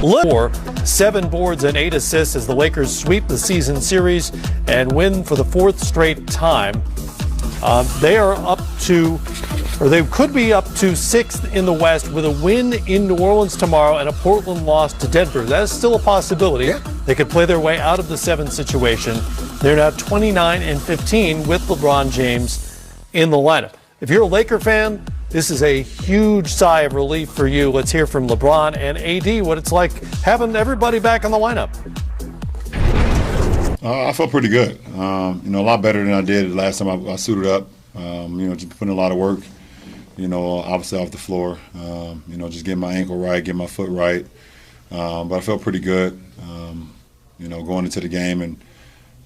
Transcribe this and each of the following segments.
For 7 boards and 8 assists as the Lakers sweep the season series and win for the 4th straight time. They are up to, or they could be up to 6th in the West with a win in New Orleans tomorrow and a Portland loss to Denver. That is still a possibility. Yeah. They could play their way out of the 7th situation. They're now 29-15 with LeBron James in the lineup. If you're a Laker fan, this is a huge sigh of relief for you. Let's hear from LeBron and AD what it's like having everybody back in the lineup. I felt pretty good. A lot better than I did the last time I suited up. Just putting a lot of work, obviously off the floor. Just getting my ankle right, getting my foot right. But I felt pretty good, going into the game.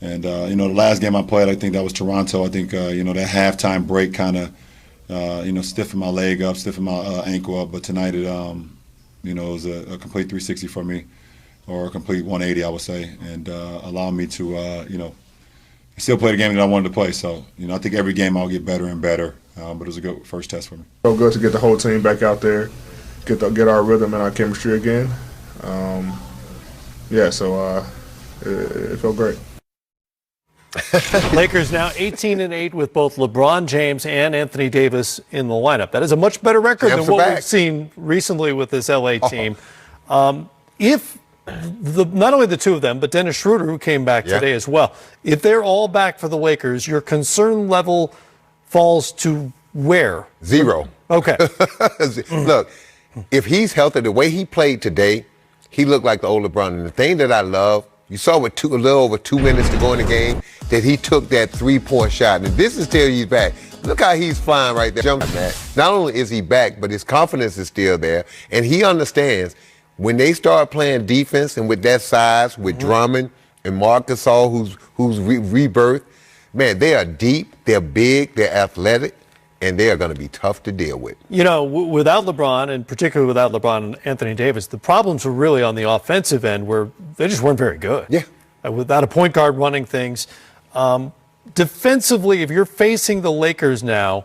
And the last game I played, I think that was Toronto. I think, that halftime break kind of, stiffened my leg up, stiffened my ankle up. But tonight it was a complete 360 for me, or a complete 180, I would say, and allowed me to, still play the game that I wanted to play. So, I think every game I'll get better and better. But it was a good first test for me. So good to get the whole team back out there, get our rhythm and our chemistry again. It felt great. Lakers now 18-8 with both LeBron James and Anthony Davis in the lineup. That is a much better record than what we've seen recently with this LA team. If not only the two of them, but Dennis Schroeder, who came back today as well, if they're all back for the Lakers, your concern level falls to where? 0. Okay. Look, if he's healthy, the way he played today, he looked like the old LeBron. And the thing that I love, you saw with a little over 2 minutes to go in the game, that he took that 3-point shot. And this is till he's back. Look how he's flying right there. Not only is he back, but his confidence is still there. And he understands when they start playing defense and with that size, with Drummond and Marc Gasol, who's rebirth, man, they are deep, they're big, they're athletic, and they are going to be tough to deal with. Without LeBron, and particularly without LeBron and Anthony Davis, the problems were really on the offensive end where they just weren't very good. Yeah. Without a point guard running things. Defensively, if you're facing the Lakers now,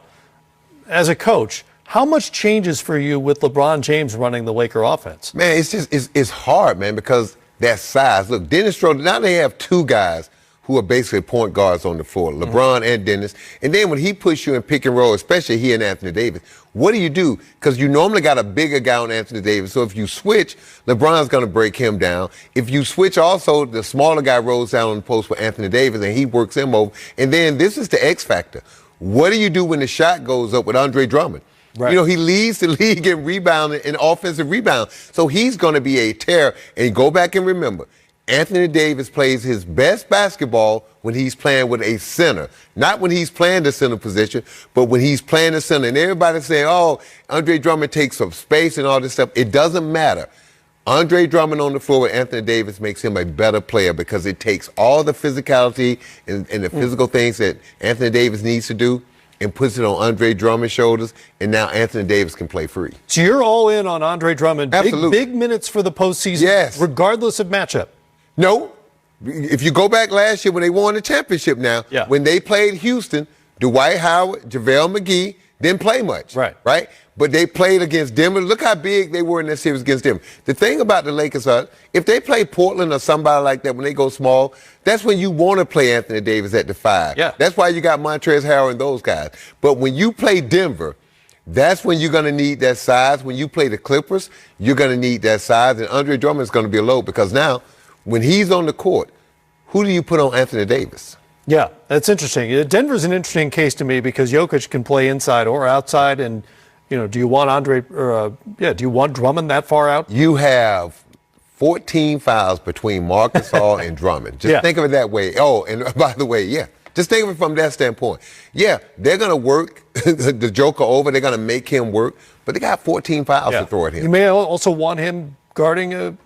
as a coach, how much changes for you with LeBron James running the Laker offense? Man, it's hard, man, because that size. Look, Dennis Schroeder, now they have 2 guys who are basically point guards on the floor, LeBron and Dennis. And then when he puts you in pick and roll, especially he and Anthony Davis, what do you do? Because you normally got a bigger guy on Anthony Davis. So if you switch, LeBron's going to break him down. If you switch also, the smaller guy rolls down on the post for Anthony Davis and he works him over. And then this is the X factor. What do you do when the shot goes up with Andre Drummond? Right. He leads the league in rebounding and offensive rebound. So he's going to be a terror. And go back and remember, Anthony Davis plays his best basketball when he's playing with a center. Not when he's playing the center position, but when he's playing the center. And everybody's saying, oh, Andre Drummond takes up space and all this stuff. It doesn't matter. Andre Drummond on the floor with Anthony Davis makes him a better player because it takes all the physicality and the physical things that Anthony Davis needs to do and puts it on Andre Drummond's shoulders, and now Anthony Davis can play free. So you're all in on Andre Drummond. Absolutely. Big minutes for the postseason, regardless of matchup. No. If you go back last year when they won the championship when they played Houston, Dwight Howard, JaVale McGee didn't play much. Right? But they played against Denver. Look how big they were in that series against Denver. The thing about the Lakers are, if they play Portland or somebody like that when they go small, that's when you want to play Anthony Davis at the 5. Yeah. That's why you got Montrezl Harrell and those guys. But when you play Denver, that's when you're going to need that size. When you play the Clippers, you're going to need that size. And Andre Drummond's going to be a load because now, when he's on the court, who do you put on Anthony Davis? Yeah, that's interesting. Denver's an interesting case to me because Jokic can play inside or outside, and do you want do you want Drummond that far out? You have 14 fouls between Marc Gasol and Drummond. Just think of it that way. Oh, and by the way, just think of it from that standpoint. Yeah, they're going to work the Joker over. They're going to make him work, but they got 14 fouls to throw at him. You may also want him guarding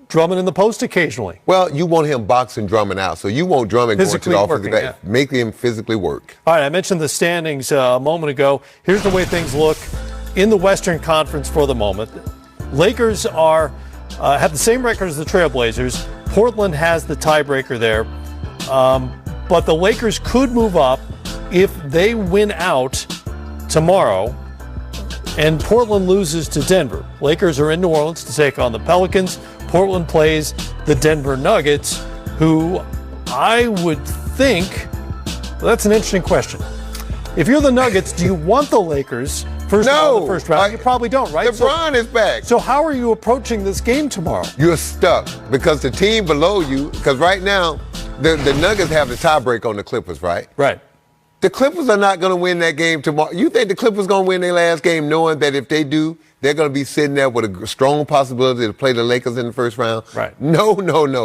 Drummond in the post occasionally. Well, you want him boxing Drummond out, so you want Drummond physically going to the offensive back, make him physically work. All right, I mentioned the standings a moment ago. Here's the way things look in the Western Conference for the moment. Lakers have the same record as the Trailblazers. Portland has the tiebreaker there, but the Lakers could move up if they win out tomorrow and Portland loses to Denver. Lakers are in New Orleans to take on the Pelicans. Portland plays the Denver Nuggets, who I would think, well, that's an interesting question. If you're the Nuggets, do you want the Lakers first round, the first round? You probably don't, right? LeBron is back. So how are you approaching this game tomorrow? You're stuck because the team below you, because right now, the Nuggets have the tiebreak on the Clippers, right? Right. The Clippers are not going to win that game tomorrow. You think the Clippers going to win their last game knowing that if they do, they're going to be sitting there with a strong possibility to play the Lakers in the first round? Right. No.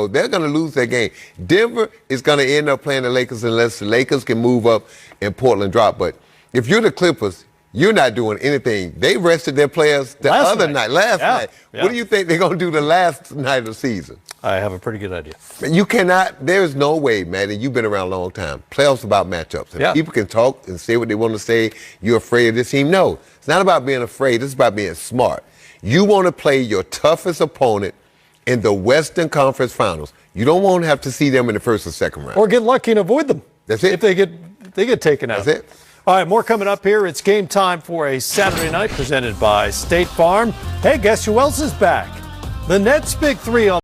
They're going to lose that game. Denver is going to end up playing the Lakers unless the Lakers can move up and Portland drop. But if you're the Clippers, you're not doing anything. They rested their players last night. Yeah. What do you think they're going to do the last night of the season? I have a pretty good idea. You cannot, there's no way, man, and you've been around a long time. Playoffs about matchups. If people can talk and say what they want to say, you're afraid of this team. No, it's not about being afraid. It's about being smart. You want to play your toughest opponent in the Western Conference Finals. You don't want to have to see them in the first or second round. Or get lucky and avoid them. That's it. If they get taken out. That's it. All right, more coming up here. It's game time for a Saturday night presented by State Farm. Hey, guess who else is back? The Nets' big three on